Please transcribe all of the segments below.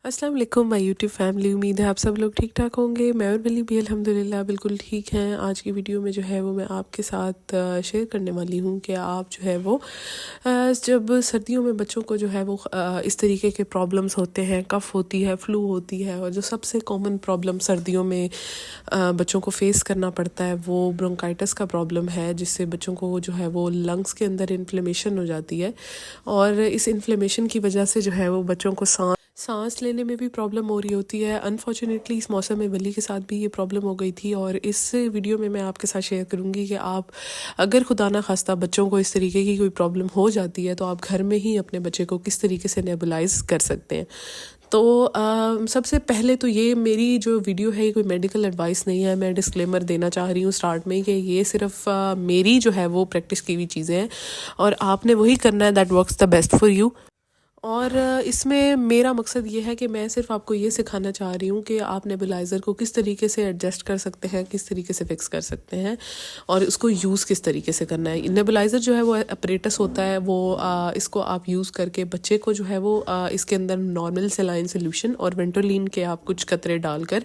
अस्सलाम वालेकुम my YouTube family. उम्मीद है आप सब लोग ठीक ठाक होंगे। मैं और वली भी अल्हम्दुलिल्लाह बिल्कुल ठीक हैं। आज की वीडियो में जो है वो मैं आपके साथ शेयर करने वाली हूँ कि आप जो है वो जब सर्दियों में बच्चों को जो है वो इस तरीके के प्रॉब्लम्स होते हैं, कफ़ होती है, फ्लू होती है, और जो सबसे कॉमन प्रॉब्लम सर्दियों में बच्चों को फेस करना पड़ता है वो ब्रोंकाइटिस का प्रॉब्लम है, जिससे बच्चों को जो है वो लंग्स के अंदर इन्फ्लेमेशन हो जाती है। और इस इन्फ्लेमेशन की वजह से जो है वो बच्चों को सांस लेने में भी प्रॉब्लम हो रही होती है। अनफॉर्चुनेटली इस मौसम में वली के साथ भी ये प्रॉब्लम हो गई थी, और इस वीडियो में मैं आपके साथ शेयर करूंगी कि आप अगर खुदा ना खास्ता बच्चों को इस तरीके की कोई प्रॉब्लम हो जाती है तो आप घर में ही अपने बच्चे को किस तरीके से नेबुलाइज कर सकते हैं। तो सबसे पहले तो ये मेरी जो वीडियो है ये कोई मेडिकल एडवाइस नहीं है। मैं डिस्क्लेमर देना चाह रही हूँ स्टार्ट में कि ये सिर्फ मेरी जो है वो प्रैक्टिस की हुई चीज़ें हैं, और आपने वही करना है that works the best for you. और इसमें मेरा मकसद ये है कि मैं सिर्फ आपको ये सिखाना चाह रही हूँ कि आप नेबुलाइज़र को किस तरीके से एडजस्ट कर सकते हैं, किस तरीके से फिक्स कर सकते हैं, और उसको यूज़ किस तरीके से करना है। नेबुलाइज़र जो है वो अपरेटस होता है, वो इसको आप यूज़ करके बच्चे को जो है वो इसके अंदर नॉर्मल सेलाइन सोल्यूशन और वेंटोलिन के आप कुछ कतरे डालकर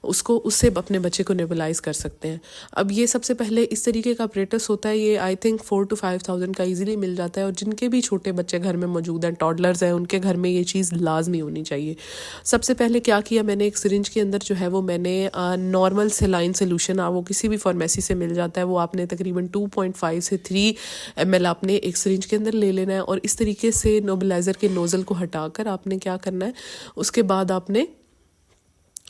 उससे अपने बच्चे को नेबुलाइज कर सकते हैं। अब ये सबसे पहले इस तरीके का अपरेटस होता है, ये आई थिंक 4,000 to 5,000 का इजीली मिल जाता है, और जिनके भी छोटे बच्चे घर में मौजूद हैं, टॉडलर्स हैं, उनके घर में ये चीज़ लाजमी होनी चाहिए। सबसे पहले क्या किया मैंने, एक सिरिंज के अंदर जो है वो मैंने नॉर्मल सेलाइन सोल्यूशन वो किसी भी फार्मेसी से मिल जाता है, वो आपने तकरीबन 2.5 से 3 ml आपने एक सिरिंज के अंदर ले लेना है, और इस तरीके से नेबुलाइज़र के नोज़ल को हटाकर आपने क्या करना है, उसके बाद आपने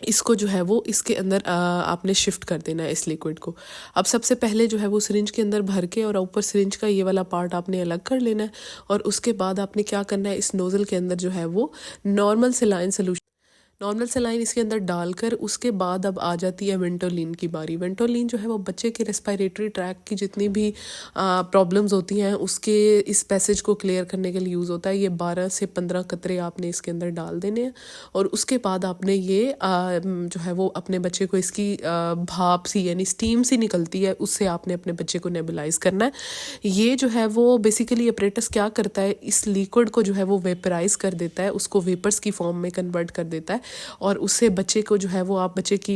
इसको जो है वो इसके अंदर आपने शिफ्ट कर देना है इस लिक्विड को। अब सबसे पहले जो है वो सिरिंज के अंदर भर के, और ऊपर सिरिंज का ये वाला पार्ट आपने अलग कर लेना है, और उसके बाद आपने क्या करना है, इस नोज़ल के अंदर जो है वो नॉर्मल सेलाइन इसके अंदर डालकर उसके बाद अब आ जाती है वेंटोलिन की बारी। वेंटोलिन जो है वो बच्चे के रेस्पिरेटरी ट्रैक की जितनी भी प्रॉब्लम्स होती हैं उसके इस पैसेज को क्लियर करने के लिए यूज़ होता है। ये 12 से 15 कतरे आपने इसके अंदर डाल देने हैं, और उसके बाद आपने ये जो है वो अपने बच्चे को इसकी भाप सी यानी स्टीम सी निकलती है, उससे आपने अपने बच्चे को नेबुलाइज करना है। ये जो है वो बेसिकली अपरेटस क्या करता है, इस लिक्विड को जो है वो वेपराइज कर देता है, उसको वेपर्स की फॉर्म में कन्वर्ट कर देता है, और उससे बच्चे को जो है वो आप बच्चे की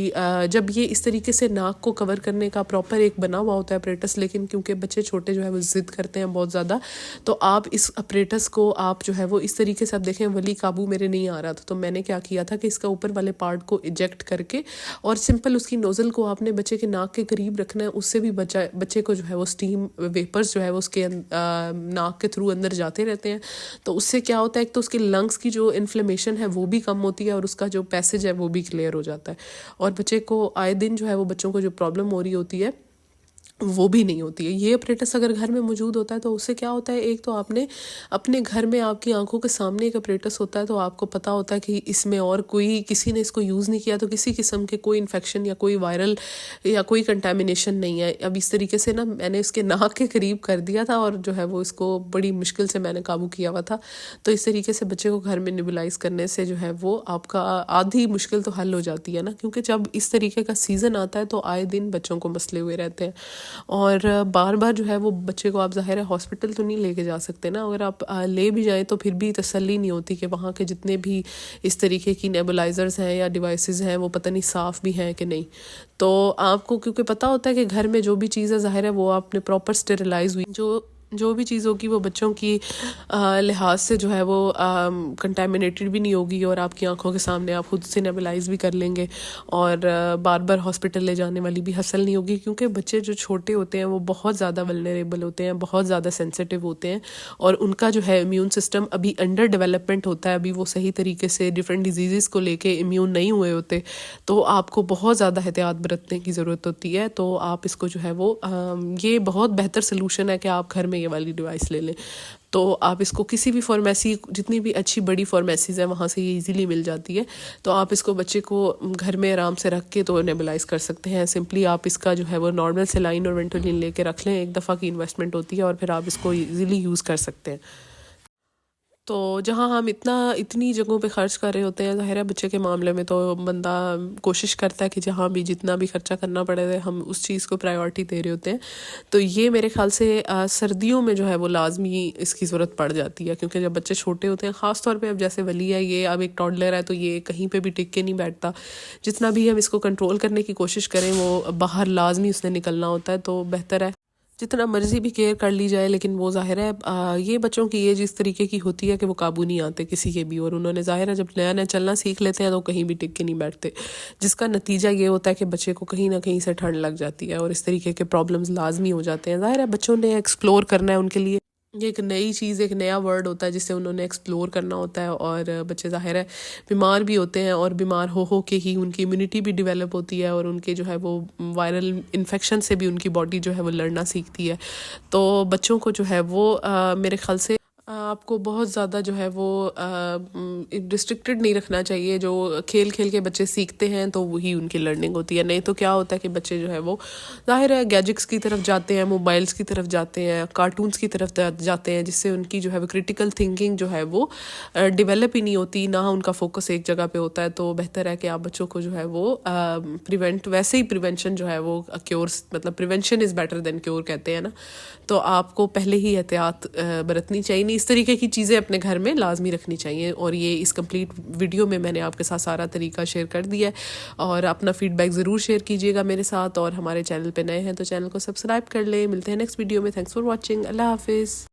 जब ये इस तरीके से नाक को कवर करने का प्रॉपर एक बना हुआ होता है अपरेटस, लेकिन क्योंकि बच्चे छोटे जो है वो ज़िद करते हैं बहुत ज़्यादा, तो आप इस अपरेटस को आप जो है वो इस तरीके से, आप देखें वली काबू मेरे नहीं आ रहा था, तो मैंने क्या किया था कि इसका ऊपर वाले पार्ट को इजेक्ट करके और सिंपल उसकी नोज़ल को आपने बच्चे के नाक के करीब रखना है, उससे भी बच्चे को जो है वो स्टीम वेपर्स जो है वो उसके नाक के थ्रू अंदर जाते रहते हैं। तो उससे क्या होता है, एक तो उसके लंग्स की जो इन्फ्लेमेशन है वो भी कम होती है, और उसका जो पैसेज है वो भी क्लियर हो जाता है, और बच्चे को आए दिन जो है वो बच्चों को जो प्रॉब्लम हो रही होती है वो भी नहीं होती है। ये अपरेटस अगर घर में मौजूद होता है तो उससे क्या होता है, एक तो आपने अपने घर में आपकी आंखों के सामने एक अपरेटस होता है, तो आपको पता होता है कि इसमें और कोई किसी ने इसको यूज़ नहीं किया, तो किसी किस्म के कोई इन्फेक्शन या कोई वायरल या कोई कंटेमिनेशन नहीं है। अब इस तरीके से ना मैंने इसके नाक के करीब कर दिया था, और जो है वो इसको बड़ी मुश्किल से मैंने काबू किया हुआ था। तो इस तरीके से बच्चे को घर में नेबुलाइज करने से जो है वो आपका आधी मुश्किल तो हल हो जाती है ना, क्योंकि जब इस तरीके का सीज़न आता है तो आए दिन बच्चों को मसले हुए रहते हैं, और बार बार जो है वो बच्चे को आप ज़ाहिर है हॉस्पिटल तो नहीं लेके जा सकते ना, अगर आप ले भी जाएं तो फिर भी तसल्ली नहीं होती कि वहाँ के जितने भी इस तरीके की नेबुलाइजर्स हैं या डिवाइसेस हैं वो पता नहीं साफ़ भी हैं कि नहीं। तो आपको क्योंकि पता होता है कि घर में जो भी चीज़ है ज़ाहिर है वो आपने प्रॉपर स्टेरिलाइज हुई, जो भी चीज़ होगी वो बच्चों की लिहाज से जो है वो कंटेमिनेटेड भी नहीं होगी, और आपकी आंखों के सामने आप खुद से नेबुलाइज भी कर लेंगे, और बार बार हॉस्पिटल ले जाने वाली भी हसल नहीं होगी, क्योंकि बच्चे जो छोटे होते हैं वो बहुत ज़्यादा वल्नरेबल होते हैं, बहुत ज़्यादा सेंसिटिव होते हैं, और उनका जो है इम्यून सिस्टम अभी अंडर डेवलपमेंट होता है, अभी वो सही तरीके से डिफरेंट डिजीज़ को लेके इम्यून नहीं हुए होते, तो आपको बहुत ज़्यादा एहतियात बरतने की ज़रूरत होती है। तो आप इसको जो है वो ये बहुत बेहतर सलूशन है कि आप घर में ये वाली डिवाइस ले लें। तो आप इसको किसी भी फार्मेसी, जितनी भी अच्छी बड़ी फार्मेसीज़ हैं वहाँ से ये इजीली मिल जाती है, तो आप इसको बच्चे को घर में आराम से रख के तो नेबुलाइज कर सकते हैं। सिंपली आप इसका जो है वो नॉर्मल सेलाइन और वेंटोलिन लेके रख लें, एक दफ़ा की इन्वेस्टमेंट होती है, और फिर आप इसको इजीली यूज़ कर सकते हैं। तो जहाँ हम इतनी जगहों पे ख़र्च कर रहे होते हैं, ज़ाहिर है बच्चे के मामले में तो बंदा कोशिश करता है कि जहाँ भी जितना भी खर्चा करना पड़े हम उस चीज़ को प्रायोरिटी दे रहे होते हैं। तो ये मेरे ख़्याल से सर्दियों में जो है वो लाजमी इसकी ज़रूरत पड़ जाती है, क्योंकि जब बच्चे छोटे होते हैं, ख़ास तौर पे अब जैसे वली है, ये अब एक टॉडलर है, तो ये कहीं पे भी टिक के नहीं बैठता। जितना भी हम इसको कंट्रोल करने की कोशिश करें, वो बाहर लाजमी उसने निकलना होता है। तो बेहतर है जितना मर्जी भी केयर कर ली जाए, लेकिन वो ज़ाहिर है ये बच्चों की एज इस तरीके की होती है कि वो काबू नहीं आते किसी के भी, और उन्होंने ज़ाहिर है जब नया नया चलना सीख लेते हैं तो कहीं भी टिक के नहीं बैठते, जिसका नतीजा ये होता है कि बच्चे को कहीं ना कहीं से ठंड लग जाती है और इस तरीके के प्रॉब्लम्स लाजमी हो जाते हैं। ज़ाहिर है बच्चों ने एक्सप्लोर करना है, उनके लिए ये एक नई चीज़, एक नया वर्ड होता है जिसे उन्होंने एक्सप्लोर करना होता है। और बच्चे ज़ाहिर है बीमार भी होते हैं, और बीमार हो के ही उनकी इम्यूनिटी भी डेवलप होती है, और उनके जो है वो वायरल इन्फेक्शन से भी उनकी बॉडी जो है वो लड़ना सीखती है। तो बच्चों को जो है वो मेरे ख्याल से आपको बहुत ज़्यादा जो है वो रिस्ट्रिक्टेड नहीं रखना चाहिए। जो खेल खेल के बच्चे सीखते हैं तो वही उनकी लर्निंग होती है। नहीं तो क्या होता है कि बच्चे जो है वो ज़ाहिर है गैजेट्स की तरफ जाते हैं, मोबाइल्स की तरफ जाते हैं, कार्टून्स की तरफ जाते हैं, जिससे उनकी जो है वो क्रिटिकल थिंकिंग जो है वो डेवलप ही नहीं होती, ना उनका फोकस एक जगह पे होता है। तो बेहतर है कि आप बच्चों को जो है वो वैसे ही प्रिवेंशन जो है वो क्योर, मतलब prevention is better than cure कहते हैं ना। तो आपको पहले ही एहतियात बरतनी चाहिए, इस तरीके की चीज़ें अपने घर में लाजमी रखनी चाहिए। और ये इस कंप्लीट वीडियो में मैंने आपके साथ सारा तरीका शेयर कर दिया है, और अपना फीडबैक ज़रूर शेयर कीजिएगा मेरे साथ। और हमारे चैनल पे नए हैं तो चैनल को सब्सक्राइब कर लें। मिलते हैं नेक्स्ट वीडियो में। Thanks for watching. अल्लाह हाफिज़।